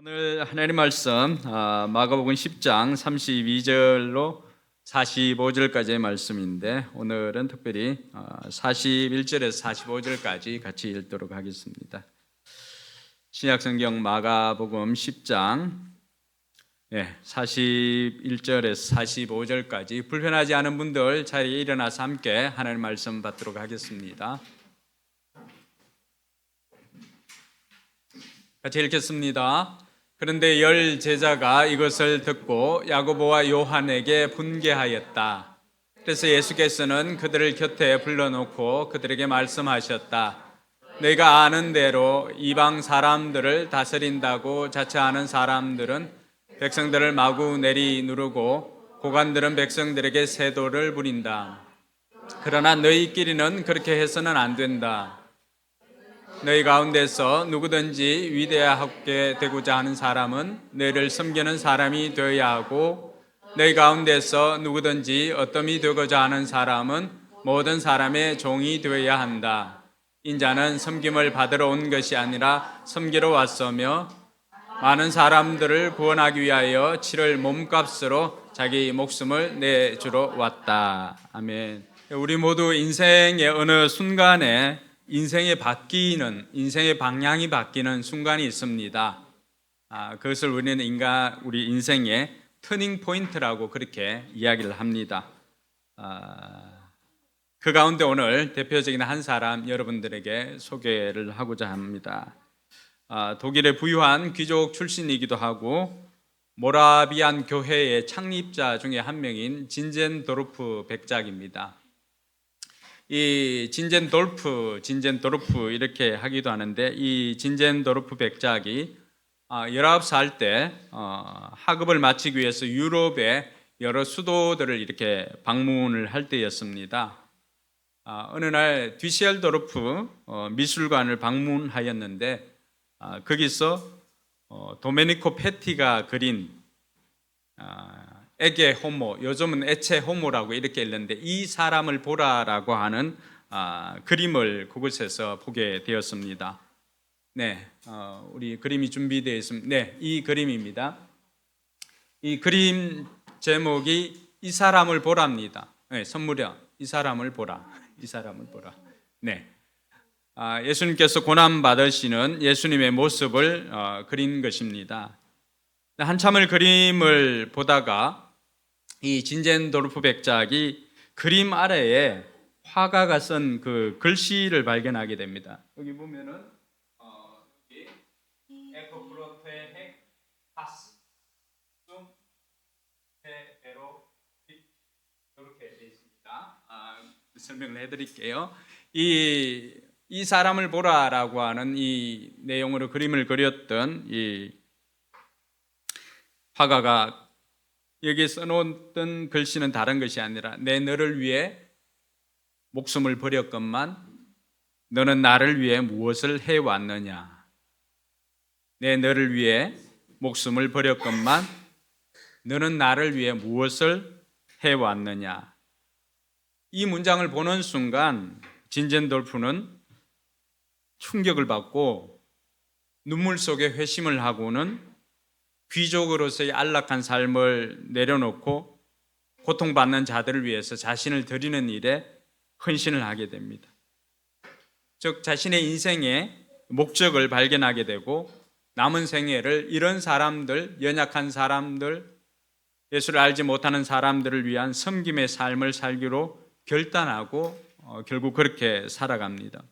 오늘 하나님 말씀 마가복음 10장 32절로 45절까지의 말씀인데 오늘은 특별히 41절에서 45절까지 같이 읽도록 하겠습니다. 신약성경 마가복음 10장 41절에서 45절까지 불편하지 않은 분들 자리에 일어나서 함께 하나님 말씀 받도록 하겠습니다. 같이 읽겠습니다. 그런데 열 제자가 이것을 듣고 야고보와 요한에게 분개하였다. 그래서 예수께서는 그들을 곁에 불러놓고 그들에게 말씀하셨다. 너희가 아는 대로 이방 사람들을 다스린다고 자처하는 사람들은 백성들을 마구 내리누르고 고관들은 백성들에게 세도를 부린다. 그러나 너희끼리는 그렇게 해서는 안 된다. 너희 가운데서 누구든지 위대하게 되고자 하는 사람은 너희를 섬기는 사람이 되어야 하고 너희 가운데서 누구든지 어떠함이 되고자 하는 사람은 모든 사람의 종이 되어야 한다. 인자는 섬김을 받으러 온 것이 아니라 섬기러 왔으며 많은 사람들을 구원하기 위하여 치를 몸값으로 자기 목숨을 내주러 왔다. 아멘. 우리 모두 인생의 어느 순간에 인생의 방향이 바뀌는 순간이 있습니다. 그것을 우리는 우리 인생의 터닝 포인트라고 그렇게 이야기를 합니다. 그 가운데 오늘 대표적인 한 사람 여러분들에게 소개를 하고자 합니다. 독일의 부유한 귀족 출신이기도 하고 모라비안 교회의 창립자 중에 한 명인 진젠도르프 백작입니다. 이 진젠도르프 이렇게 하기도 하는데 이 진젠도르프 백작이 19살 때 학업을 마치기 위해서 유럽의 여러 수도들을 이렇게 방문을 할 때였습니다. 어느 날 뒤셀도르프 미술관을 방문하였는데 거기서 도메니코 페티가 그린 에게 호모, 요즘은 에체 호모라고 이렇게 읽는데 이 사람을 보라라고 하는 그림을 그곳에서 보게 되었습니다. 우리 그림이 준비되어 있습니다. 이 그림입니다. 이 그림 제목이 이 사람을 보라입니다. 선물이야. 이 사람을 보라. 이 사람을 보라. 예수님께서 고난 받으시는 예수님의 모습을 그린 것입니다. 한참을 그림을 보다가 이 진젠도르프 백작이 그림 아래에 화가가 쓴 그 글씨를 발견하게 됩니다. 여기 보면은 에코프로테 핵 파스 좀 페로 이렇게 되어 있습니다. 설명을 해드릴게요. 이 사람을 보라라고 하는 이 내용으로 그림을 그렸던 이 화가가 여기에 써놓은 글씨는 다른 것이 아니라 내 너를 위해 목숨을 버렸건만 너는 나를 위해 무엇을 해왔느냐. 내 너를 위해 목숨을 버렸건만 너는 나를 위해 무엇을 해왔느냐. 이 문장을 보는 순간 진젠도르프는 충격을 받고 눈물 속에 회심을 하고는 귀족으로서의 안락한 삶을 내려놓고 고통받는 자들을 위해서 자신을 드리는 일에 헌신을 하게 됩니다. 즉 자신의 인생의 목적을 발견하게 되고 남은 생애를 이런 사람들, 연약한 사람들, 예수를 알지 못하는 사람들을 위한 섬김의 삶을 살기로 결단하고 결국 그렇게 살아갑니다.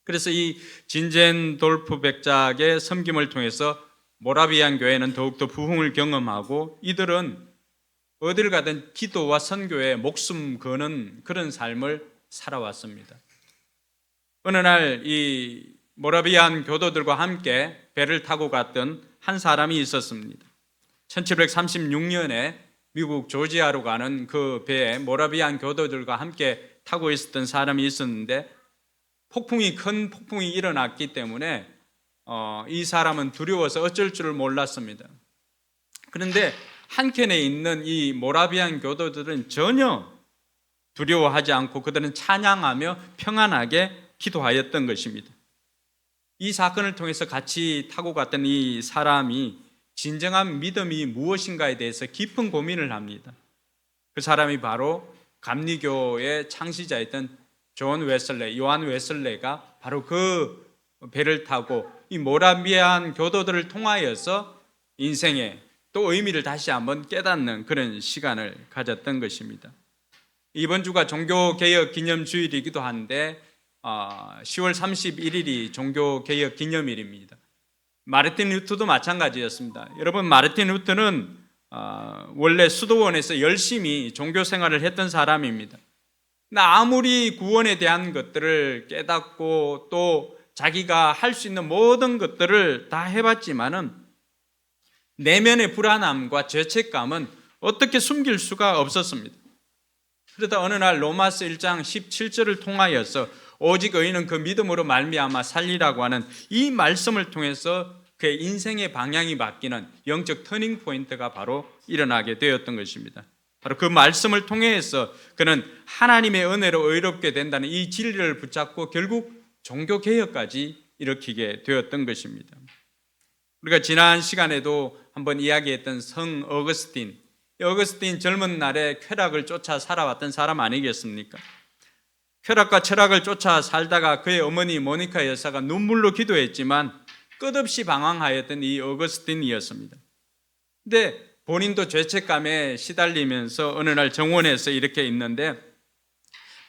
그래서 이 진젠도르프 백작의 섬김을 통해서 모라비안 교회는 더욱더 부흥을 경험하고 이들은 어딜 가든 기도와 선교에 목숨 거는 그런 삶을 살아왔습니다. 어느 날 이 모라비안 교도들과 함께 배를 타고 갔던 한 사람이 있었습니다. 1736년에 미국 조지아로 가는 그 배에 모라비안 교도들과 함께 타고 있었던 사람이 있었는데 큰 폭풍이 일어났기 때문에 이 사람은 두려워서 어쩔 줄을 몰랐습니다. 그런데 한켠에 있는 이 모라비안 교도들은 전혀 두려워하지 않고 그들은 찬양하며 평안하게 기도하였던 것입니다. 이 사건을 통해서 같이 타고 갔던 이 사람이 진정한 믿음이 무엇인가에 대해서 깊은 고민을 합니다. 그 사람이 바로 감리교의 창시자였던 요한 웨슬레가 바로 그 배를 타고 이 모라비안 교도들을 통하여서 인생의 또 의미를 다시 한번 깨닫는 그런 시간을 가졌던 것입니다. 이번 주가 종교개혁 기념주일이기도 한데 10월 31일이 종교개혁 기념일입니다. 마르틴 루터도 마찬가지였습니다. 여러분, 마르틴 루터는 원래 수도원에서 열심히 종교 생활을 했던 사람입니다. 아무리 구원에 대한 것들을 깨닫고 또 자기가 할 수 있는 모든 것들을 다 해봤지만은 내면의 불안함과 죄책감은 어떻게 숨길 수가 없었습니다. 그러다 어느 날 로마서 1장 17절을 통하여서 오직 의인은 그 믿음으로 말미암아 살리라고 하는 이 말씀을 통해서 그의 인생의 방향이 바뀌는 영적 터닝 포인트가 바로 일어나게 되었던 것입니다. 바로 그 말씀을 통해서 그는 하나님의 은혜로 의롭게 된다는 이 진리를 붙잡고 결국 종교개혁까지 일으키게 되었던 것입니다. 우리가 지난 시간에도 한번 이야기했던 성 어거스틴, 어거스틴 젊은 날에 쾌락을 쫓아 살아왔던 사람 아니겠습니까? 쾌락과 철학을 쫓아 살다가 그의 어머니 모니카 여사가 눈물로 기도했지만 끝없이 방황하였던 이 어거스틴이었습니다. 근데 본인도 죄책감에 시달리면서 어느 날 정원에서 이렇게 있는데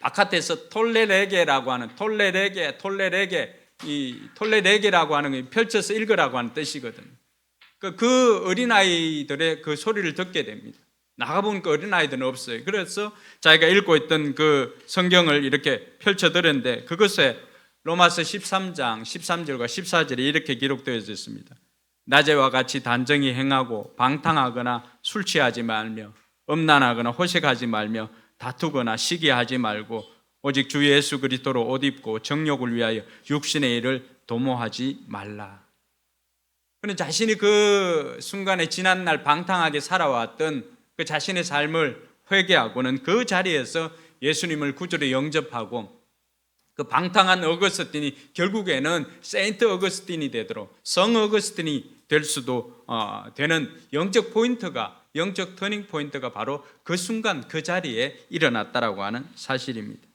바깥에서 톨레레게라고 하는 이 톨레레게라고 하는 게 펼쳐서 읽으라고 하는 뜻이거든요. 그 어린아이들의 그 소리를 듣게 됩니다. 나가보니까 어린아이들은 없어요. 그래서 자기가 읽고 있던 그 성경을 이렇게 펼쳐들었는데 그것에 로마서 13장 13절과 14절에 이렇게 기록되어 있습니다. 낮에와 같이 단정히 행하고 방탕하거나 술 취하지 말며 음란하거나 호색하지 말며 다투거나 시기하지 말고 오직 주 예수 그리스도로 옷 입고 정욕을 위하여 육신의 일을 도모하지 말라. 그는 자신이 그 순간에 지난날 방탕하게 살아왔던 그 자신의 삶을 회개하고는 그 자리에서 예수님을 구주로 영접하고 그 방탕한 어거스틴이 결국에는 세인트 어거스틴이 되도록 성 어거스틴이 될 수도 되는 영적 포인트가, 영적 터닝 포인트가 바로 그 순간 그 자리에 일어났다라고 하는 사실입니다.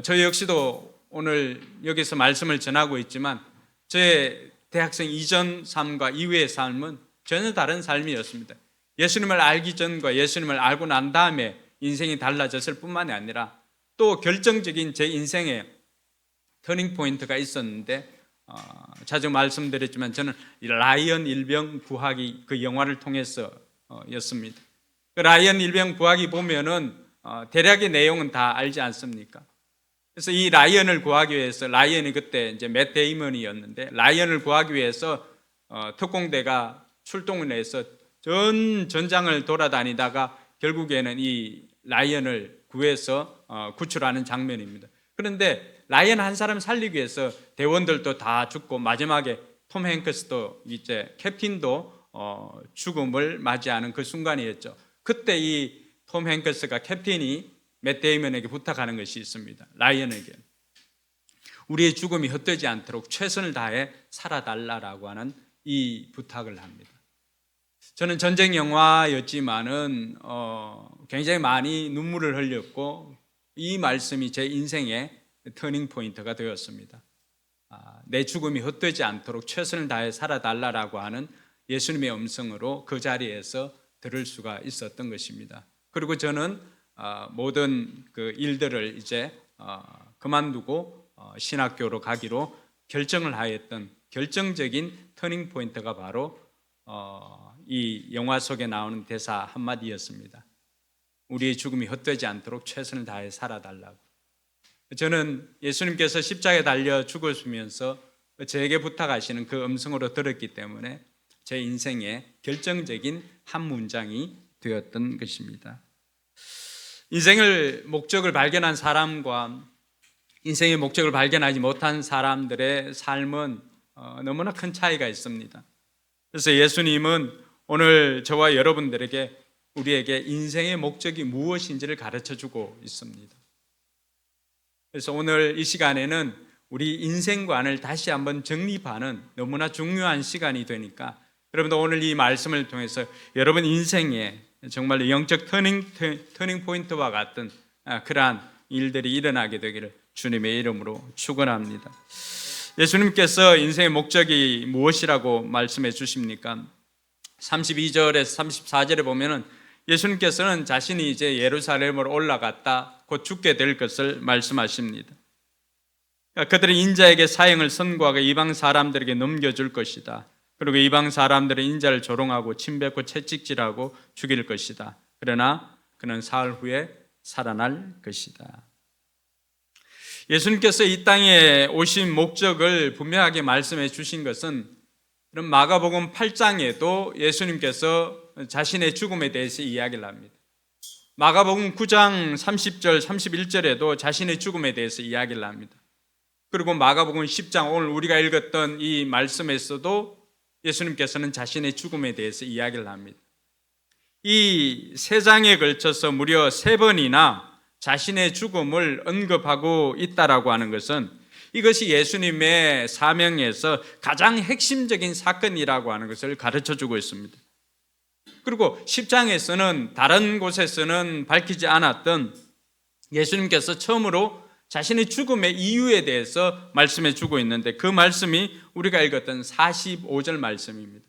저희 역시도 오늘 여기서 말씀을 전하고 있지만 저의 대학생 이전 삶과 이후의 삶은 전혀 다른 삶이었습니다. 예수님을 알기 전과 예수님을 알고 난 다음에 인생이 달라졌을 뿐만이 아니라 또 결정적인 제 인생의 터닝 포인트가 있었는데 자주 말씀드렸지만 저는 라이언 일병 구하기 그 영화를 통해서였습니다. 그 라이언 일병 구하기 보면은 대략의 내용은 다 알지 않습니까? 그래서 이 라이언을 구하기 위해서 라이언이 그때 이제 맷 데이먼이었는데 라이언을 구하기 위해서 특공대가 출동을 해서 전 전장을 돌아다니다가 결국에는 이 라이언을 구해서 구출하는 장면입니다. 그런데 라이언 한 사람 살리기 위해서 대원들도 다 죽고 마지막에 톰 행크스도 이제 캡틴도 죽음을 맞이하는 그 순간이었죠. 그때 이 톰 행크스가 캡틴이 맷 데이먼에게 부탁하는 것이 있습니다. 라이언에게 우리의 죽음이 헛되지 않도록 최선을 다해 살아달라라고 하는 이 부탁을 합니다. 저는 전쟁 영화였지만은 굉장히 많이 눈물을 흘렸고 이 말씀이 제 인생의 터닝 포인트가 되었습니다. 내 죽음이 헛되지 않도록 최선을 다해 살아달라라고 하는 예수님의 음성으로 그 자리에서 들을 수가 있었던 것입니다. 그리고 저는 모든 그 일들을 이제 그만두고 신학교로 가기로 결정을 하였던 결정적인 터닝 포인트가 바로 이 영화 속에 나오는 대사 한마디였습니다. 우리의 죽음이 헛되지 않도록 최선을 다해 살아달라고. 저는 예수님께서 십자가에 달려 죽으시면서 저에게 부탁하시는 그 음성으로 들었기 때문에 제 인생의 결정적인 한 문장이 되었던 것입니다. 인생의 목적을 발견한 사람과 인생의 목적을 발견하지 못한 사람들의 삶은 너무나 큰 차이가 있습니다. 그래서 예수님은 오늘 저와 여러분들에게 우리에게 인생의 목적이 무엇인지를 가르쳐 주고 있습니다. 그래서 오늘 이 시간에는 우리 인생관을 다시 한번 정립하는 너무나 중요한 시간이 되니까 여러분도 오늘 이 말씀을 통해서 여러분 인생에 정말 영적 터닝 포인트와 같은 그러한 일들이 일어나게 되기를 주님의 이름으로 축원합니다. 예수님께서 인생의 목적이 무엇이라고 말씀해 주십니까? 32절에서 34절에 보면은 예수님께서는 자신이 이제 예루살렘으로 올라갔다 곧 죽게 될 것을 말씀하십니다. 그들은 인자에게 사형을 선고하고 이방 사람들에게 넘겨줄 것이다. 그리고 이방 사람들은 인자를 조롱하고 침뱉고 채찍질하고 죽일 것이다. 그러나 그는 사흘 후에 살아날 것이다. 예수님께서 이 땅에 오신 목적을 분명하게 말씀해 주신 것은 그럼 마가복음 8장에도 예수님께서 자신의 죽음에 대해서 이야기를 합니다. 마가복음 9장 30절 31절에도 자신의 죽음에 대해서 이야기를 합니다. 그리고 마가복음 10장 오늘 우리가 읽었던 이 말씀에서도 예수님께서는 자신의 죽음에 대해서 이야기를 합니다. 이 세 장에 걸쳐서 무려 3번이나 자신의 죽음을 언급하고 있다라고 하는 것은 이것이 예수님의 사명에서 가장 핵심적인 사건이라고 하는 것을 가르쳐주고 있습니다. 그리고 10장에서는 다른 곳에서는 밝히지 않았던 예수님께서 처음으로 자신의 죽음의 이유에 대해서 말씀해 주고 있는데 그 말씀이 우리가 읽었던 45절 말씀입니다.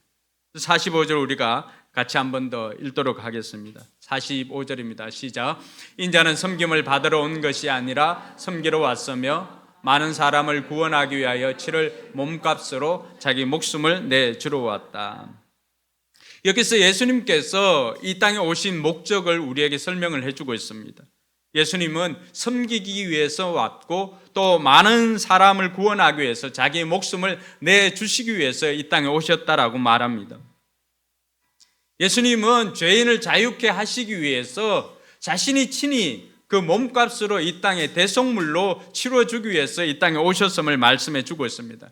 45절 우리가 같이 한 번 더 읽도록 하겠습니다. 45절입니다. 시작. 인자는 섬김을 받으러 온 것이 아니라 섬기러 왔으며 많은 사람을 구원하기 위하여 치를 몸값으로 자기 목숨을 내주러 왔다. 여기서 예수님께서 이 땅에 오신 목적을 우리에게 설명을 해주고 있습니다. 예수님은 섬기기 위해서 왔고 또 많은 사람을 구원하기 위해서 자기의 목숨을 내주시기 위해서 이 땅에 오셨다라고 말합니다. 예수님은 죄인을 자유케 하시기 위해서 자신이 친히 그 몸값으로 이 땅에 대속물로 치러주기 위해서 이 땅에 오셨음을 말씀해 주고 있습니다.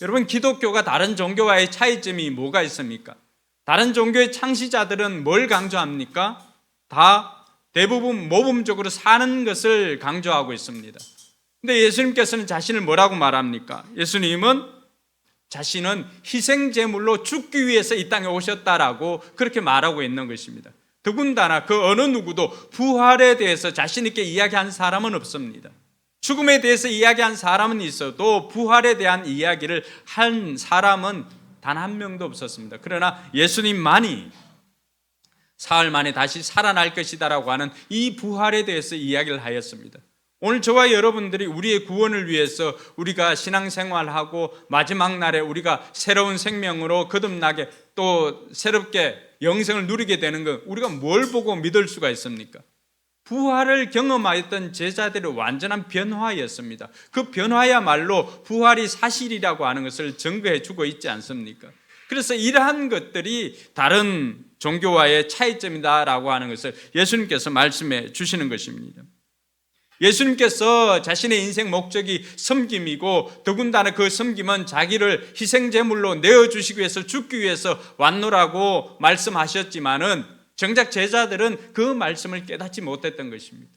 여러분, 기독교가 다른 종교와의 차이점이 뭐가 있습니까? 다른 종교의 창시자들은 뭘 강조합니까? 다 대부분 모범적으로 사는 것을 강조하고 있습니다. 근데 예수님께서는 자신을 뭐라고 말합니까? 예수님은 자신은 희생제물로 죽기 위해서 이 땅에 오셨다라고 그렇게 말하고 있는 것입니다. 더군다나 그 어느 누구도 부활에 대해서 자신 있게 이야기한 사람은 없습니다. 죽음에 대해서 이야기한 사람은 있어도 부활에 대한 이야기를 한 사람은 단 한 명도 없었습니다. 그러나 예수님만이 사흘 만에 다시 살아날 것이다라고 하는 이 부활에 대해서 이야기를 하였습니다. 오늘 저와 여러분들이 우리의 구원을 위해서 우리가 신앙생활하고 마지막 날에 우리가 새로운 생명으로 거듭나게 또 새롭게 영생을 누리게 되는 것, 우리가 뭘 보고 믿을 수가 있습니까? 부활을 경험하였던 제자들의 완전한 변화였습니다. 그 변화야말로 부활이 사실이라고 하는 것을 증거해 주고 있지 않습니까? 그래서 이러한 것들이 다른 종교와의 차이점이다라고 하는 것을 예수님께서 말씀해 주시는 것입니다. 예수님께서 자신의 인생 목적이 섬김이고 더군다나 그 섬김은 자기를 희생제물로 내어주시기 위해서 죽기 위해서 왔노라고 말씀하셨지만은 정작 제자들은 그 말씀을 깨닫지 못했던 것입니다.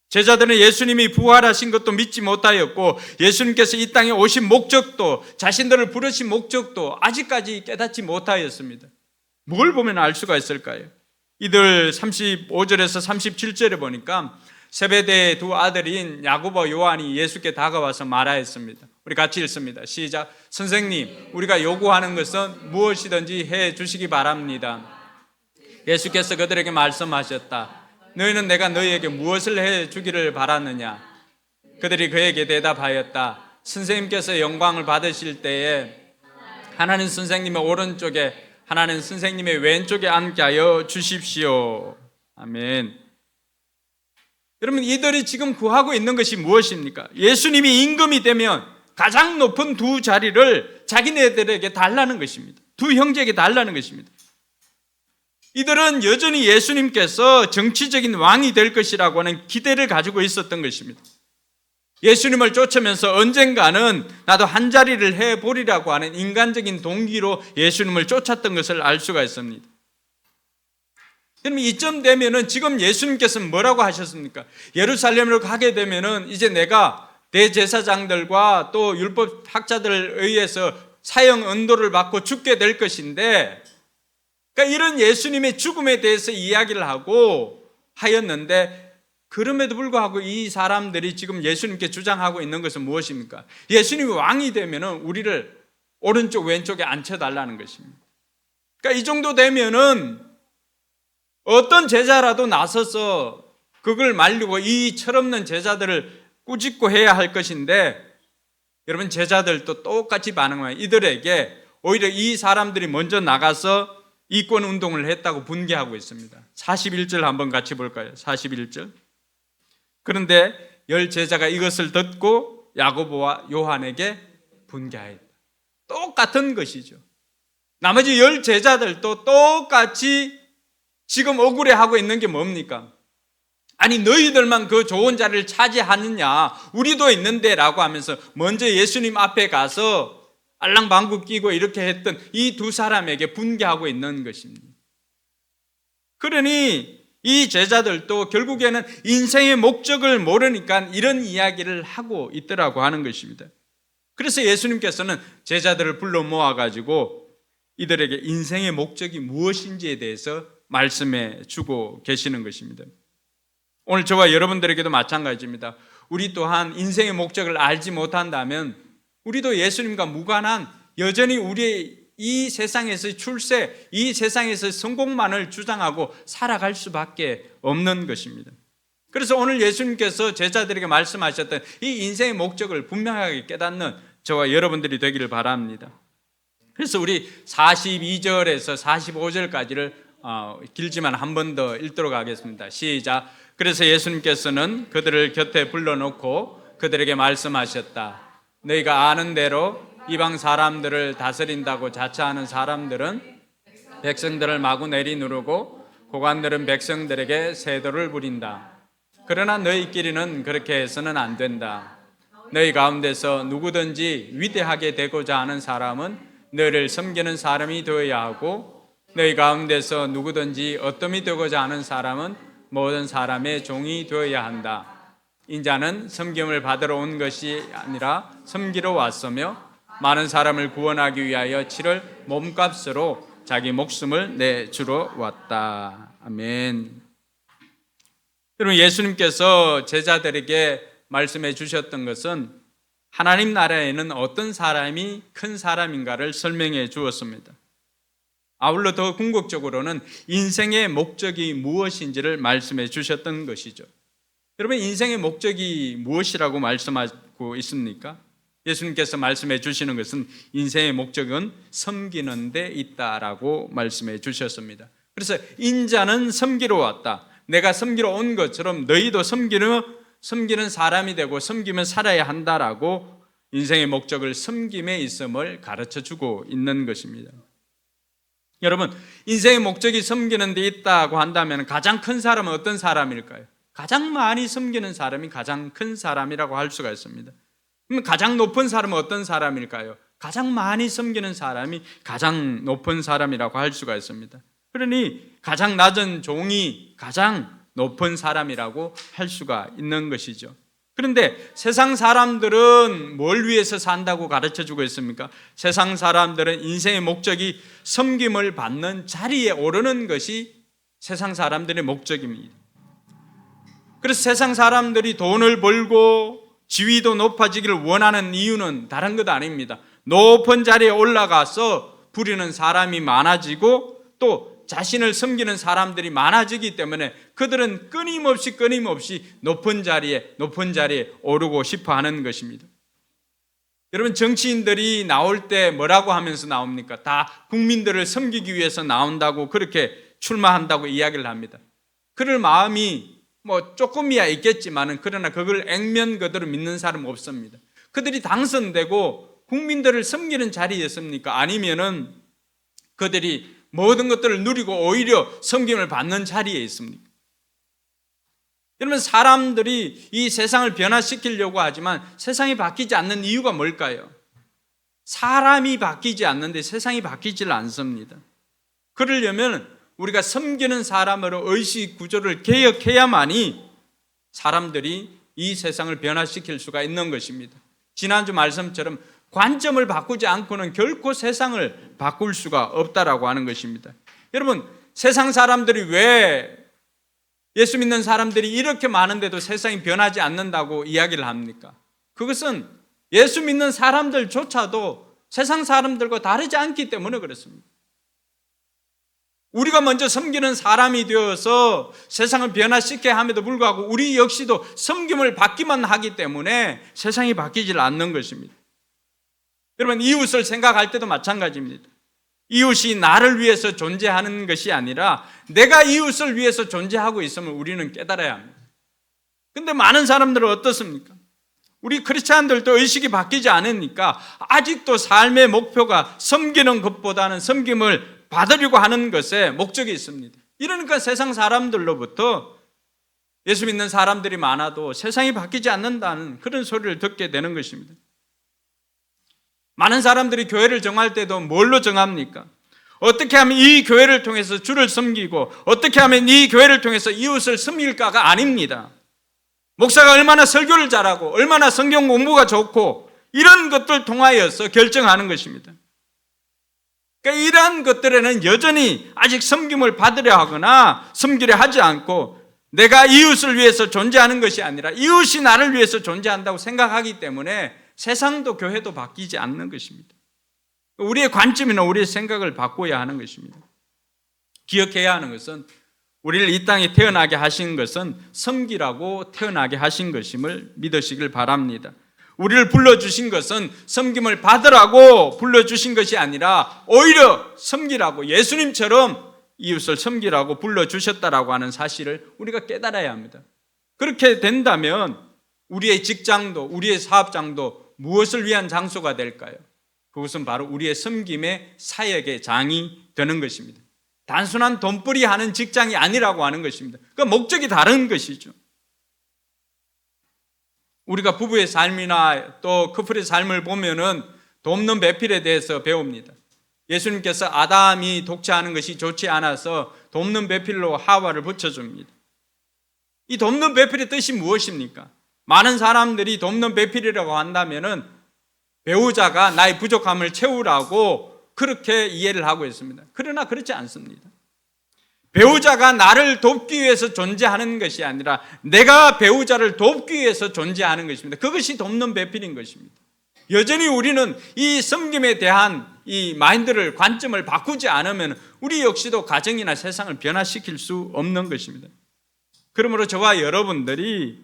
제자들은 예수님이 부활하신 것도 믿지 못하였고 예수님께서 이 땅에 오신 목적도 자신들을 부르신 목적도 아직까지 깨닫지 못하였습니다. 뭘 보면 알 수가 있을까요? 이들 35절에서 37절에 보니까 세베대의 두 아들인 야고보 요한이 예수께 다가와서 말하였습니다. 우리 같이 읽습니다. 시작. 선생님, 우리가 요구하는 것은 무엇이든지 해 주시기 바랍니다. 예수께서 그들에게 말씀하셨다. 너희는 내가 너희에게 무엇을 해 주기를 바랐느냐? 그들이 그에게 대답하였다. 선생님께서 영광을 받으실 때에 하나는 선생님의 오른쪽에 하나는 선생님의 왼쪽에 앉게 하여 주십시오. 아멘. 여러분, 이들이 지금 구하고 있는 것이 무엇입니까? 예수님이 임금이 되면 가장 높은 두 자리를 자기네들에게 달라는 것입니다. 두 형제에게 달라는 것입니다. 이들은 여전히 예수님께서 정치적인 왕이 될 것이라고 하는 기대를 가지고 있었던 것입니다. 예수님을 쫓으면서 언젠가는 나도 한 자리를 해보리라고 하는 인간적인 동기로 예수님을 쫓았던 것을 알 수가 있습니다. 그럼 이쯤 되면은 지금 예수님께서는 뭐라고 하셨습니까? 예루살렘으로 가게 되면은 이제 내가 대제사장들과 또 율법 학자들에 의해서 사형 언도를 받고 죽게 될 것인데, 그러니까 이런 예수님의 죽음에 대해서 이야기를 하고 하였는데, 그럼에도 불구하고 이 사람들이 지금 예수님께 주장하고 있는 것은 무엇입니까? 예수님이 왕이 되면은 우리를 오른쪽 왼쪽에 앉혀달라는 것입니다. 그러니까 이 정도 되면은 어떤 제자라도 나서서 그걸 말리고 이 철없는 제자들을 꾸짖고 해야 할 것인데, 여러분 제자들도 똑같이 반응하면 이들에게 오히려 이 사람들이 먼저 나가서 이권 운동을 했다고 분개하고 있습니다. 41절 한번 같이 볼까요? 41절. 그런데 열 제자가 이것을 듣고 야고보와 요한에게 분개하였다. 똑같은 것이죠. 나머지 열 제자들도 똑같이 지금 억울해하고 있는 게 뭡니까? 아니 너희들만 그 좋은 자리를 차지하느냐, 우리도 있는데 라고 하면서 먼저 예수님 앞에 가서 알랑방구 끼고 이렇게 했던 이 두 사람에게 분개하고 있는 것입니다. 그러니 이 제자들도 결국에는 인생의 목적을 모르니까 이런 이야기를 하고 있더라고 하는 것입니다. 그래서 예수님께서는 제자들을 불러 모아가지고 이들에게 인생의 목적이 무엇인지에 대해서 말씀해 주고 계시는 것입니다. 오늘 저와 여러분들에게도 마찬가지입니다. 우리 또한 인생의 목적을 알지 못한다면 우리도 예수님과 무관한 여전히 우리의 이 세상에서의 출세, 이 세상에서의 성공만을 주장하고 살아갈 수밖에 없는 것입니다. 그래서 오늘 예수님께서 제자들에게 말씀하셨던 이 인생의 목적을 분명하게 깨닫는 저와 여러분들이 되기를 바랍니다. 그래서 우리 42절에서 45절까지를 길지만 한 번 더 읽도록 하겠습니다. 시작. 그래서 예수님께서는 그들을 곁에 불러놓고 그들에게 말씀하셨다. 너희가 아는 대로 이방 사람들을 다스린다고 자처하는 사람들은 백성들을 마구 내리누르고 고관들은 백성들에게 세도를 부린다. 그러나 너희끼리는 그렇게 해서는 안 된다. 너희 가운데서 누구든지 위대하게 되고자 하는 사람은 너희를 섬기는 사람이 되어야 하고, 너희 가운데서 누구든지 어떠함이 되고자 하는 사람은 모든 사람의 종이 되어야 한다. 인자는 섬김을 받으러 온 것이 아니라 섬기러 왔으며 많은 사람을 구원하기 위하여 치를 몸값으로 자기 목숨을 내주러 왔다. 아멘. 여러분, 예수님께서 제자들에게 말씀해 주셨던 것은 하나님 나라에는 어떤 사람이 큰 사람인가를 설명해 주었습니다. 아울러 더 궁극적으로는 인생의 목적이 무엇인지를 말씀해 주셨던 것이죠. 여러분, 인생의 목적이 무엇이라고 말씀하고 있습니까? 예수님께서 말씀해 주시는 것은 인생의 목적은 섬기는 데 있다라고 말씀해 주셨습니다. 그래서 인자는 섬기러 왔다. 내가 섬기러 온 것처럼 너희도 섬기는 사람이 되고 섬기면 살아야 한다라고 인생의 목적을 섬김에 있음을 가르쳐 주고 있는 것입니다. 여러분, 인생의 목적이 섬기는 데 있다고 한다면 가장 큰 사람은 어떤 사람일까요? 가장 많이 섬기는 사람이 가장 큰 사람이라고 할 수가 있습니다. 그럼 가장 높은 사람은 어떤 사람일까요? 가장 많이 섬기는 사람이 가장 높은 사람이라고 할 수가 있습니다. 그러니 가장 낮은 종이 가장 높은 사람이라고 할 수가 있는 것이죠. 그런데 세상 사람들은 뭘 위해서 산다고 가르쳐주고 있습니까? 세상 사람들은 인생의 목적이 섬김을 받는 자리에 오르는 것이 세상 사람들의 목적입니다. 그래서 세상 사람들이 돈을 벌고 지위도 높아지기를 원하는 이유는 다른 것 아닙니다. 높은 자리에 올라가서 부리는 사람이 많아지고 또 자신을 섬기는 사람들이 많아지기 때문에 그들은 끊임없이 높은 자리에 오르고 싶어 하는 것입니다. 여러분, 정치인들이 나올 때 뭐라고 하면서 나옵니까? 다 국민들을 섬기기 위해서 나온다고 그렇게 출마한다고 이야기를 합니다. 그럴 마음이 조금이야 있겠지만은 그러나 그걸 액면 그대로 믿는 사람은 없습니다. 그들이 당선되고 국민들을 섬기는 자리였습니까? 아니면은 그들이 모든 것들을 누리고 오히려 섬김을 받는 자리에 있습니까? 여러분, 사람들이 이 세상을 변화시키려고 하지만 세상이 바뀌지 않는 이유가 뭘까요? 사람이 바뀌지 않는데 세상이 바뀌질 않습니다. 그러려면 우리가 섬기는 사람으로 의식 구조를 개혁해야만이 사람들이 이 세상을 변화시킬 수가 있는 것입니다. 지난주 말씀처럼 관점을 바꾸지 않고는 결코 세상을 바꿀 수가 없다라고 하는 것입니다. 여러분, 세상 사람들이 왜 예수 믿는 사람들이 이렇게 많은데도 세상이 변하지 않는다고 이야기를 합니까? 그것은 예수 믿는 사람들조차도 세상 사람들과 다르지 않기 때문에 그렇습니다. 우리가 먼저 섬기는 사람이 되어서 세상을 변화시켜야 함에도 불구하고 우리 역시도 섬김을 받기만 하기 때문에 세상이 바뀌질 않는 것입니다. 여러분, 이웃을 생각할 때도 마찬가지입니다. 이웃이 나를 위해서 존재하는 것이 아니라 내가 이웃을 위해서 존재하고 있음을 우리는 깨달아야 합니다. 그런데 많은 사람들은 어떻습니까? 우리 크리스찬들도 의식이 바뀌지 않으니까 아직도 삶의 목표가 섬기는 것보다는 섬김을 받으려고 하는 것에 목적이 있습니다. 이러니까 세상 사람들로부터 예수 믿는 사람들이 많아도 세상이 바뀌지 않는다는 그런 소리를 듣게 되는 것입니다. 많은 사람들이 교회를 정할 때도 뭘로 정합니까? 어떻게 하면 이 교회를 통해서 주를 섬기고 어떻게 하면 이 교회를 통해서 이웃을 섬길까가 아닙니다. 목사가 얼마나 설교를 잘하고 얼마나 성경 공부가 좋고 이런 것들 통하여서 결정하는 것입니다. 그러니까 이러한 것들에는 여전히 아직 섬김을 받으려 하거나 섬기려 하지 않고 내가 이웃을 위해서 존재하는 것이 아니라 이웃이 나를 위해서 존재한다고 생각하기 때문에 세상도 교회도 바뀌지 않는 것입니다. 우리의 관점이나 우리의 생각을 바꿔야 하는 것입니다. 기억해야 하는 것은 우리를 이 땅에 태어나게 하신 것은 섬기라고 태어나게 하신 것임을 믿으시길 바랍니다. 우리를 불러주신 것은 섬김을 받으라고 불러주신 것이 아니라 오히려 섬기라고 예수님처럼 이웃을 섬기라고 불러주셨다라고 하는 사실을 우리가 깨달아야 합니다. 그렇게 된다면 우리의 직장도 우리의 사업장도 무엇을 위한 장소가 될까요? 그것은 바로 우리의 섬김의 사역의 장이 되는 것입니다. 단순한 돈벌이 하는 직장이 아니라고 하는 것입니다. 그 목적이 다른 것이죠. 우리가 부부의 삶이나 또 커플의 삶을 보면은 돕는 배필에 대해서 배웁니다. 예수님께서 아담이 독채하는 것이 좋지 않아서 돕는 배필로 하와를 붙여줍니다. 이 돕는 배필의 뜻이 무엇입니까? 많은 사람들이 돕는 배필이라고 한다면은 배우자가 나의 부족함을 채우라고 그렇게 이해를 하고 있습니다. 그러나 그렇지 않습니다. 배우자가 나를 돕기 위해서 존재하는 것이 아니라 내가 배우자를 돕기 위해서 존재하는 것입니다. 그것이 돕는 배필인 것입니다. 여전히 우리는 이 섬김에 대한 이 마인드를 관점을 바꾸지 않으면 우리 역시도 가정이나 세상을 변화시킬 수 없는 것입니다. 그러므로 저와 여러분들이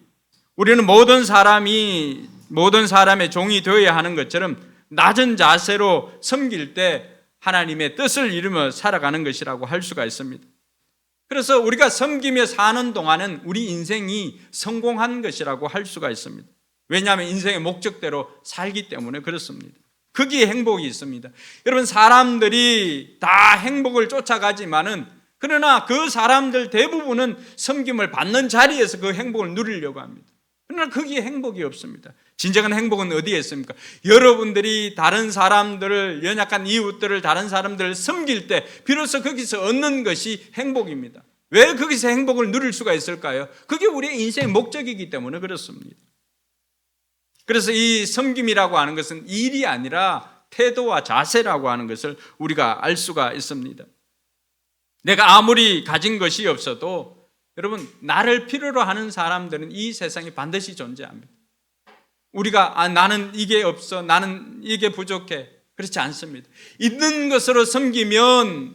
우리는 모든 사람의 종이 되어야 하는 것처럼 낮은 자세로 섬길 때 하나님의 뜻을 이루며 살아가는 것이라고 할 수가 있습니다. 그래서 우리가 섬기며 사는 동안은 우리 인생이 성공한 것이라고 할 수가 있습니다. 왜냐하면 인생의 목적대로 살기 때문에 그렇습니다. 거기에 행복이 있습니다. 여러분, 사람들이 다 행복을 쫓아가지만은 그러나 그 사람들 대부분은 섬김을 받는 자리에서 그 행복을 누리려고 합니다. 그러나 거기에 행복이 없습니다. 진정한 행복은 어디에 있습니까? 여러분들이 다른 사람들을, 연약한 이웃들을, 다른 사람들을 섬길 때 비로소 거기서 얻는 것이 행복입니다. 왜 거기서 행복을 누릴 수가 있을까요? 그게 우리의 인생의 목적이기 때문에 그렇습니다. 그래서 이 섬김이라고 하는 것은 일이 아니라 태도와 자세라고 하는 것을 우리가 알 수가 있습니다. 내가 아무리 가진 것이 없어도 여러분, 나를 필요로 하는 사람들은 이 세상에 반드시 존재합니다. 우리가 나는 이게 없어, 나는 이게 부족해, 그렇지 않습니다. 있는 것으로 섬기면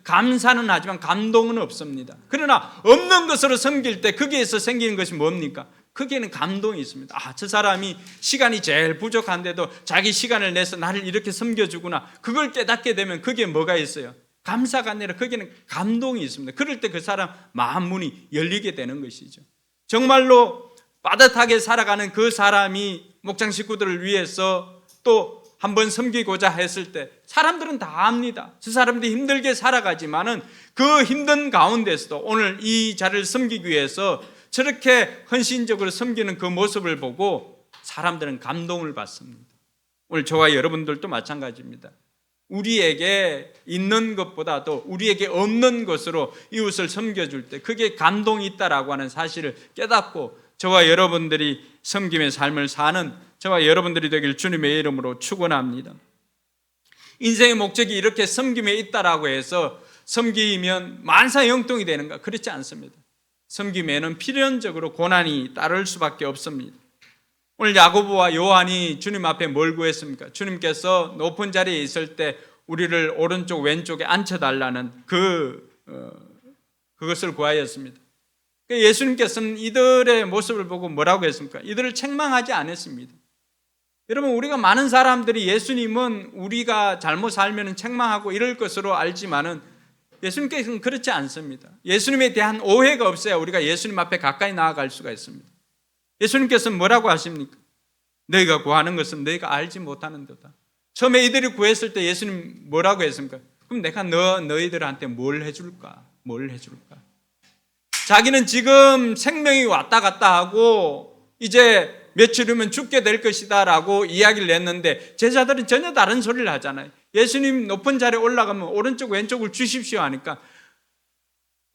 감사는 하지만 감동은 없습니다. 그러나 없는 것으로 섬길 때 거기에서 생기는 것이 뭡니까? 거기에는 감동이 있습니다. 저 사람이 시간이 제일 부족한데도 자기 시간을 내서 나를 이렇게 섬겨주구나. 그걸 깨닫게 되면 거기에 뭐가 있어요? 감사가 아니라 거기에는 감동이 있습니다. 그럴 때 그 사람 마음 문이 열리게 되는 것이죠. 정말로 빠듯하게 살아가는 그 사람이 목장 식구들을 위해서 또 한번 섬기고자 했을 때 사람들은 다 압니다. 저 사람들이 힘들게 살아가지만은 그 힘든 가운데서도 오늘 이 자리를 섬기기 위해서 저렇게 헌신적으로 섬기는 그 모습을 보고 사람들은 감동을 받습니다. 오늘 저와 여러분들도 마찬가지입니다. 우리에게 있는 것보다도 우리에게 없는 것으로 이웃을 섬겨줄 때 그게 감동이 있다라고 하는 사실을 깨닫고 저와 여러분들이 섬김의 삶을 사는 저와 여러분들이 되길 주님의 이름으로 축원합니다. 인생의 목적이 이렇게 섬김에 있다라고 해서 섬기면 만사형통이 되는가? 그렇지 않습니다. 섬김에는 필연적으로 고난이 따를 수밖에 없습니다. 오늘 야고보와 요한이 주님 앞에 뭘 구했습니까? 주님께서 높은 자리에 있을 때 우리를 오른쪽 왼쪽에 앉혀달라는 그것을 구하였습니다. 예수님께서는 이들의 모습을 보고 뭐라고 했습니까? 이들을 책망하지 않았습니다. 여러분, 우리가 많은 사람들이 예수님은 우리가 잘못 살면 책망하고 이럴 것으로 알지만은 예수님께서는 그렇지 않습니다. 예수님에 대한 오해가 없어야 우리가 예수님 앞에 가까이 나아갈 수가 있습니다. 예수님께서는 뭐라고 하십니까? 너희가 구하는 것은 너희가 알지 못하는 도다. 처음에 이들이 구했을 때 예수님 뭐라고 했습니까? 그럼 내가 너희들한테 뭘 해줄까? 뭘 해줄까? 자기는 지금 생명이 왔다 갔다 하고 이제 며칠 후면 죽게 될 것이다 라고 이야기를 했는데 제자들은 전혀 다른 소리를 하잖아요. 예수님 높은 자리에 올라가면 오른쪽 왼쪽을 주십시오 하니까,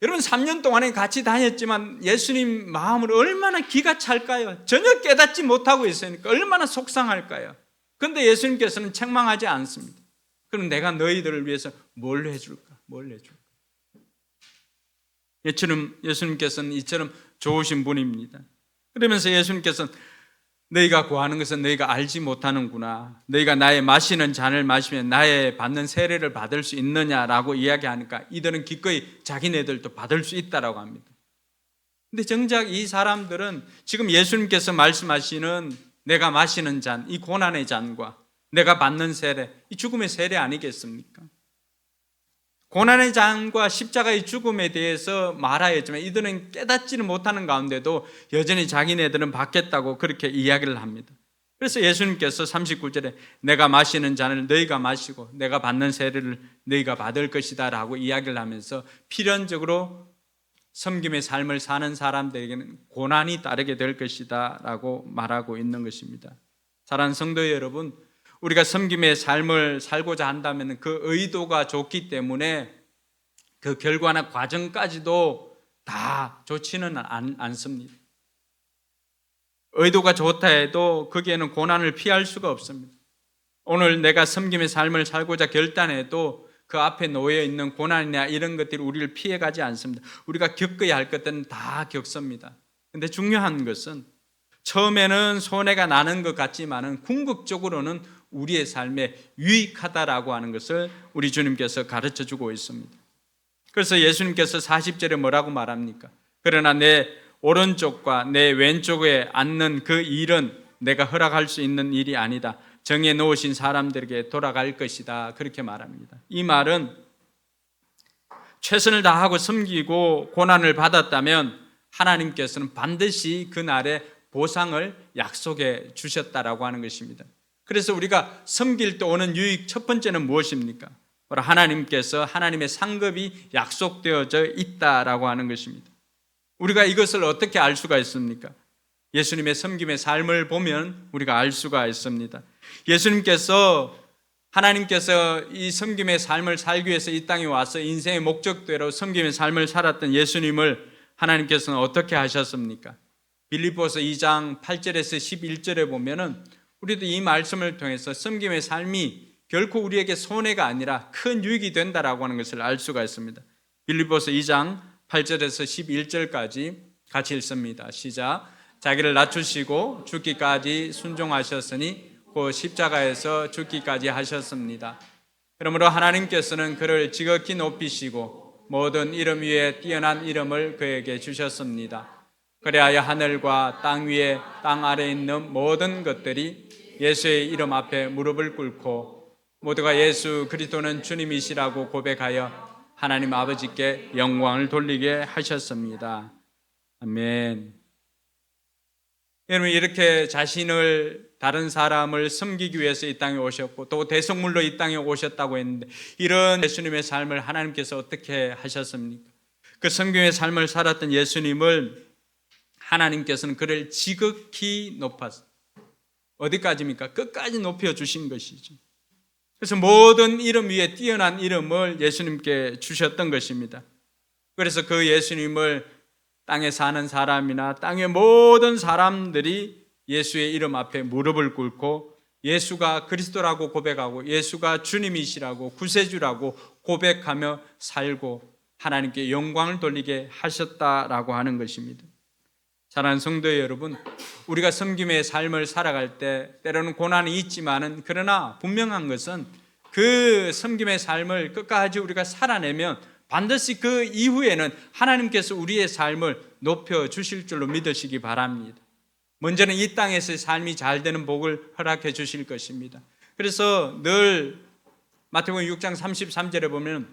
여러분 3년 동안에 같이 다녔지만 예수님 마음을 얼마나 기가 찰까요? 전혀 깨닫지 못하고 있으니까 얼마나 속상할까요? 그런데 예수님께서는 책망하지 않습니다. 그럼 내가 너희들을 위해서 뭘 해줄까? 뭘 해줄까? 예수님께서는 이처럼 좋으신 분입니다. 그러면서 예수님께서는 너희가 구하는 것은 너희가 알지 못하는구나. 너희가 나의 마시는 잔을 마시면 나의 받는 세례를 받을 수 있느냐라고 이야기하니까 이들은 기꺼이 자기네들도 받을 수 있다라고 합니다. 근데 정작 이 사람들은 지금 예수님께서 말씀하시는 내가 마시는 잔, 이 고난의 잔과 내가 받는 세례, 이 죽음의 세례 아니겠습니까? 고난의 잔과 십자가의 죽음에 대해서 말하였지만 이들은 깨닫지는 못하는 가운데도 여전히 자기네들은 받겠다고 그렇게 이야기를 합니다. 그래서 예수님께서 39절에 내가 마시는 잔을 너희가 마시고 내가 받는 세례를 너희가 받을 것이다 라고 이야기를 하면서 필연적으로 섬김의 삶을 사는 사람들에게는 고난이 따르게 될 것이다 라고 말하고 있는 것입니다. 사랑하는 성도 여러분, 우리가 섬김의 삶을 살고자 한다면 그 의도가 좋기 때문에 그 결과나 과정까지도 다 좋지는 않습니다. 의도가 좋다 해도 거기에는 고난을 피할 수가 없습니다. 오늘 내가 섬김의 삶을 살고자 결단해도 그 앞에 놓여 있는 고난이나 이런 것들이 우리를 피해가지 않습니다. 우리가 겪어야 할 것들은 다 겪습니다. 그런데 중요한 것은 처음에는 손해가 나는 것 같지만은 궁극적으로는 우리의 삶에 유익하다라고 하는 것을 우리 주님께서 가르쳐 주고 있습니다. 그래서 예수님께서 40절에 뭐라고 말합니까? 그러나 내 오른쪽과 내 왼쪽에 앉는 그 일은 내가 허락할 수 있는 일이 아니다. 정해 놓으신 사람들에게 돌아갈 것이다. 그렇게 말합니다. 이 말은 최선을 다하고 섬기고 고난을 받았다면 하나님께서는 반드시 그날에 보상을 약속해 주셨다라고 하는 것입니다. 그래서 우리가 섬길 때 오는 유익 첫 번째는 무엇입니까? 바로 하나님께서 하나님의 상급이 약속되어져 있다라고 하는 것입니다. 우리가 이것을 어떻게 알 수가 있습니까? 예수님의 섬김의 삶을 보면 우리가 알 수가 있습니다. 하나님께서 이 섬김의 삶을 살기 위해서 이 땅에 와서 인생의 목적대로 섬김의 삶을 살았던 예수님을 하나님께서는 어떻게 하셨습니까? 빌립보서 2장 8절에서 11절에 보면은 우리도 이 말씀을 통해서 섬김의 삶이 결코 우리에게 손해가 아니라 큰 유익이 된다라고 하는 것을 알 수가 있습니다. 빌립보서 2장 8절에서 11절까지 같이 읽습니다. 시작. 자기를 낮추시고 죽기까지 순종하셨으니 그 십자가에서 죽기까지 하셨습니다. 그러므로 하나님께서는 그를 지극히 높이시고 모든 이름 위에 뛰어난 이름을 그에게 주셨습니다. 그리하여 하늘과 땅 위에 땅 아래에 있는 모든 것들이 예수의 이름 앞에 무릎을 꿇고 모두가 예수 그리스도는 주님이시라고 고백하여 하나님 아버지께 영광을 돌리게 하셨습니다. 아멘. 여러분, 이렇게 자신을 다른 사람을 섬기기 위해서 이 땅에 오셨고 또 대속물로 이 땅에 오셨다고 했는데 이런 예수님의 삶을 하나님께서 어떻게 하셨습니까? 그 섬김의 삶을 살았던 예수님을 하나님께서는 그를 지극히 높았어요. 어디까지입니까? 끝까지 높여주신 것이죠. 그래서 모든 이름 위에 뛰어난 이름을 예수님께 주셨던 것입니다. 그래서 그 예수님을 땅에 사는 사람이나 땅의 모든 사람들이 예수의 이름 앞에 무릎을 꿇고 예수가 그리스도라고 고백하고 예수가 주님이시라고 구세주라고 고백하며 살고 하나님께 영광을 돌리게 하셨다라고 하는 것입니다. 사랑하는 성도 여러분, 우리가 섬김의 삶을 살아갈 때 때로는 고난이 있지만은 그러나 분명한 것은 그 섬김의 삶을 끝까지 우리가 살아내면 반드시 그 이후에는 하나님께서 우리의 삶을 높여 주실 줄로 믿으시기 바랍니다. 먼저는 이 땅에서의 삶이 잘 되는 복을 허락해 주실 것입니다. 그래서 늘 마태복음 6장 33절에 보면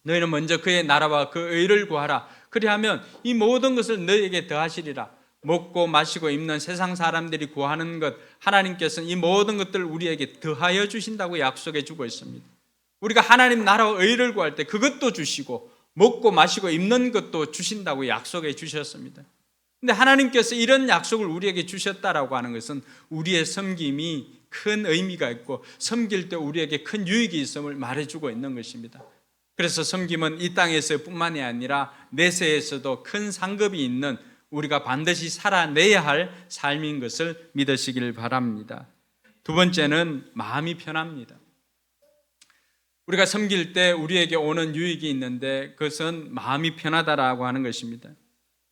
너희는 먼저 그의 나라와 그 의를 구하라. 그리하면 이 모든 것을 너희에게 더하시리라. 먹고 마시고 입는 세상 사람들이 구하는 것, 하나님께서는 이 모든 것들을 우리에게 더하여 주신다고 약속해 주고 있습니다. 우리가 하나님 나라와 의를 구할 때 그것도 주시고 먹고 마시고 입는 것도 주신다고 약속해 주셨습니다. 근데 하나님께서 이런 약속을 우리에게 주셨다라고 하는 것은 우리의 섬김이 큰 의미가 있고 섬길 때 우리에게 큰 유익이 있음을 말해주고 있는 것입니다. 그래서 섬김은 이 땅에서뿐만이 아니라 내세에서도 큰 상급이 있는 우리가 반드시 살아내야 할 삶인 것을 믿으시길 바랍니다. 두 번째는 마음이 편합니다. 우리가 섬길 때 우리에게 오는 유익이 있는데 그것은 마음이 편하다라고 하는 것입니다.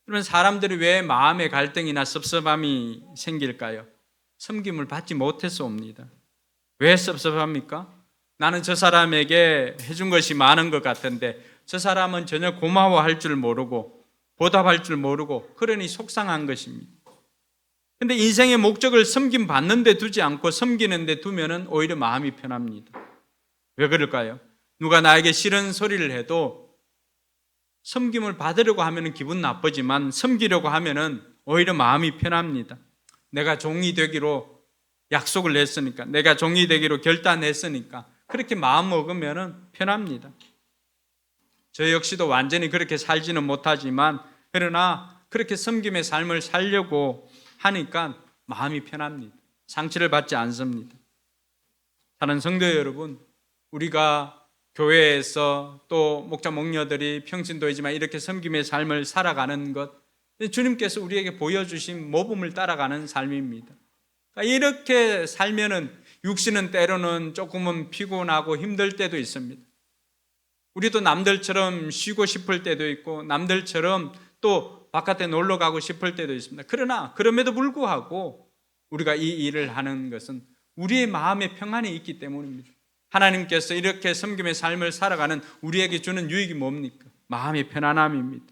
그러면 사람들이 왜 마음의 갈등이나 섭섭함이 생길까요? 섬김을 받지 못해서 옵니다. 왜 섭섭합니까? 나는 저 사람에게 해준 것이 많은 것 같은데 저 사람은 전혀 고마워할 줄 모르고 보답할 줄 모르고 그러니 속상한 것입니다. 그런데 인생의 목적을 섬김 받는 데 두지 않고 섬기는 데 두면은 오히려 마음이 편합니다. 왜 그럴까요? 누가 나에게 싫은 소리를 해도 섬김을 받으려고 하면 기분 나쁘지만 섬기려고 하면 오히려 마음이 편합니다. 내가 종이 되기로 약속을 했으니까, 내가 종이 되기로 결단했으니까 그렇게 마음 먹으면 편합니다. 저 역시도 완전히 그렇게 살지는 못하지만 그러나 그렇게 섬김의 삶을 살려고 하니까 마음이 편합니다. 상처를 받지 않습니다. 사랑하는 성도 여러분, 우리가 교회에서 또 목자 목녀들이 평신도이지만 이렇게 섬김의 삶을 살아가는 것, 주님께서 우리에게 보여주신 모범을 따라가는 삶입니다. 그러니까 이렇게 살면은 육신은 때로는 조금은 피곤하고 힘들 때도 있습니다. 우리도 남들처럼 쉬고 싶을 때도 있고 남들처럼 또 바깥에 놀러 가고 싶을 때도 있습니다. 그러나 그럼에도 불구하고 우리가 이 일을 하는 것은 우리의 마음에 평안이 있기 때문입니다. 하나님께서 이렇게 섬김의 삶을 살아가는 우리에게 주는 유익이 뭡니까? 마음의 편안함입니다.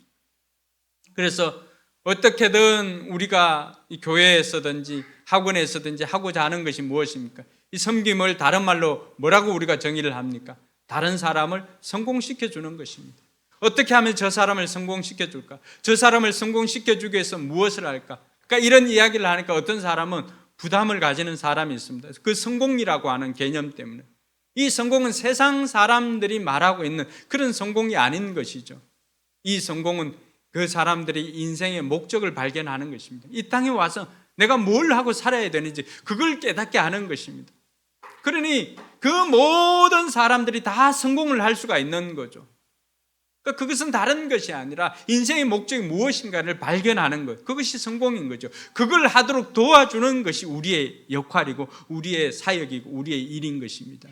그래서 어떻게든 우리가 이 교회에서든지 학원에서든지 하고자 하는 것이 무엇입니까? 이 섬김을 다른 말로 뭐라고 우리가 정의를 합니까? 다른 사람을 성공시켜 주는 것입니다. 어떻게 하면 저 사람을 성공시켜 줄까? 저 사람을 성공시켜 주기 위해서 무엇을 할까? 그러니까 이런 이야기를 하니까 어떤 사람은 부담을 가지는 사람이 있습니다. 그 성공이라고 하는 개념 때문에. 이 성공은 세상 사람들이 말하고 있는 그런 성공이 아닌 것이죠. 이 성공은 그 사람들이 인생의 목적을 발견하는 것입니다. 이 땅에 와서 내가 뭘 하고 살아야 되는지 그걸 깨닫게 하는 것입니다. 그러니 그 모든 사람들이 다 성공을 할 수가 있는 거죠. 그러니까 그것은 다른 것이 아니라 인생의 목적이 무엇인가를 발견하는 것, 그것이 성공인 거죠. 그걸 하도록 도와주는 것이 우리의 역할이고 우리의 사역이고 우리의 일인 것입니다.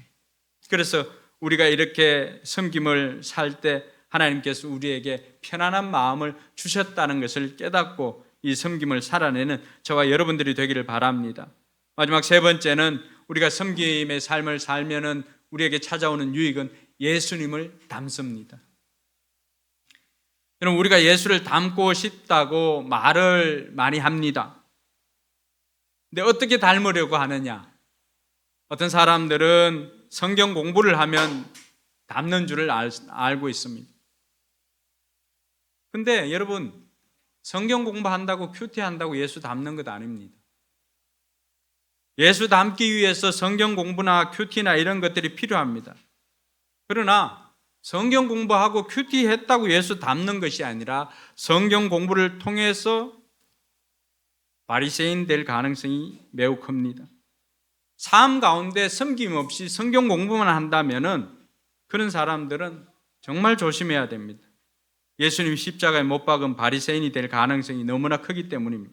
그래서 우리가 이렇게 섬김을 살 때 하나님께서 우리에게 편안한 마음을 주셨다는 것을 깨닫고 이 섬김을 살아내는 저와 여러분들이 되기를 바랍니다. 마지막 세 번째는 우리가 섬김의 삶을 살면은 우리에게 찾아오는 유익은 예수님을 닮습니다. 여러분, 우리가 예수를 닮고 싶다고 말을 많이 합니다. 근데 어떻게 닮으려고 하느냐? 어떤 사람들은 성경 공부를 하면 닮는 줄을 알고 있습니다. 근데 여러분, 성경 공부한다고 큐티한다고 예수 닮는 것 아닙니다. 예수 닮기 위해서 성경 공부나 큐티나 이런 것들이 필요합니다. 그러나 성경 공부하고 큐티했다고 예수 닮는 것이 아니라 성경 공부를 통해서 바리새인 될 가능성이 매우 큽니다. 삶 가운데 섬김 없이 성경 공부만 한다면은 그런 사람들은 정말 조심해야 됩니다. 예수님 십자가에 못 박은 바리새인이 될 가능성이 너무나 크기 때문입니다.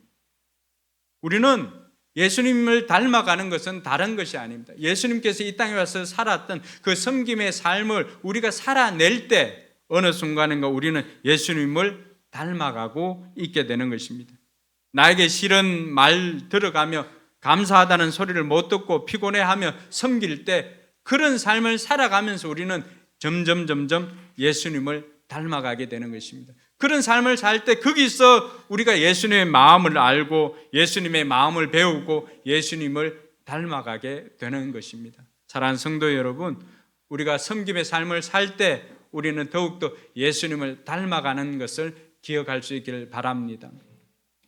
우리는 예수님을 닮아가는 것은 다른 것이 아닙니다. 예수님께서 이 땅에 와서 살았던 그 섬김의 삶을 우리가 살아낼 때 어느 순간인가 우리는 예수님을 닮아가고 있게 되는 것입니다. 나에게 싫은 말 들어가며 감사하다는 소리를 못 듣고 피곤해하며 섬길 때 그런 삶을 살아가면서 우리는 점점 예수님을 닮아가게 되는 것입니다. 그런 삶을 살 때 거기서 우리가 예수님의 마음을 알고 예수님의 마음을 배우고 예수님을 닮아가게 되는 것입니다. 사랑하는 성도 여러분, 우리가 섬김의 삶을 살 때 우리는 더욱더 예수님을 닮아가는 것을 기억할 수 있기를 바랍니다.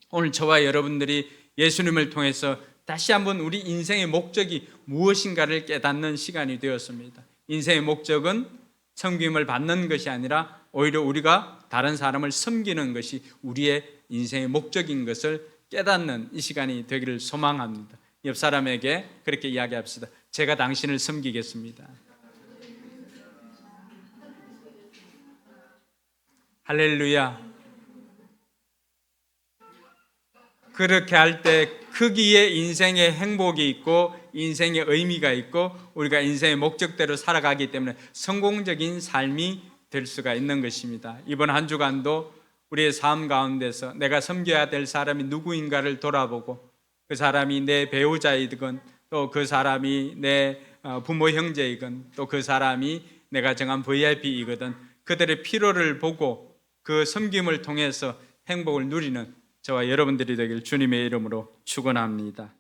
오늘 저와 여러분들이 예수님을 통해서 다시 한번 우리 인생의 목적이 무엇인가를 깨닫는 시간이 되었습니다. 인생의 목적은 섬김을 받는 것이 아니라 오히려 우리가 다른 사람을 섬기는 것이 우리의 인생의 목적인 것을 깨닫는 이 시간이 되기를 소망합니다. 옆 사람에게 그렇게 이야기합시다. 제가 당신을 섬기겠습니다. 할렐루야. 그렇게 할 때 거기에 인생의 행복이 있고 인생의 의미가 있고 우리가 인생의 목적대로 살아가기 때문에 성공적인 삶이 될 수가 있는 것입니다. 이번 한 주간도 우리의 삶 가운데서 내가 섬겨야 될 사람이 누구인가를 돌아보고 그 사람이 내 배우자이든 또 그 사람이 내 부모 형제이건 또 그 사람이 내가 정한 VIP이거든 그들의 필요를 보고 그 섬김을 통해서 행복을 누리는 저와 여러분들이 되길 주님의 이름으로 축원합니다.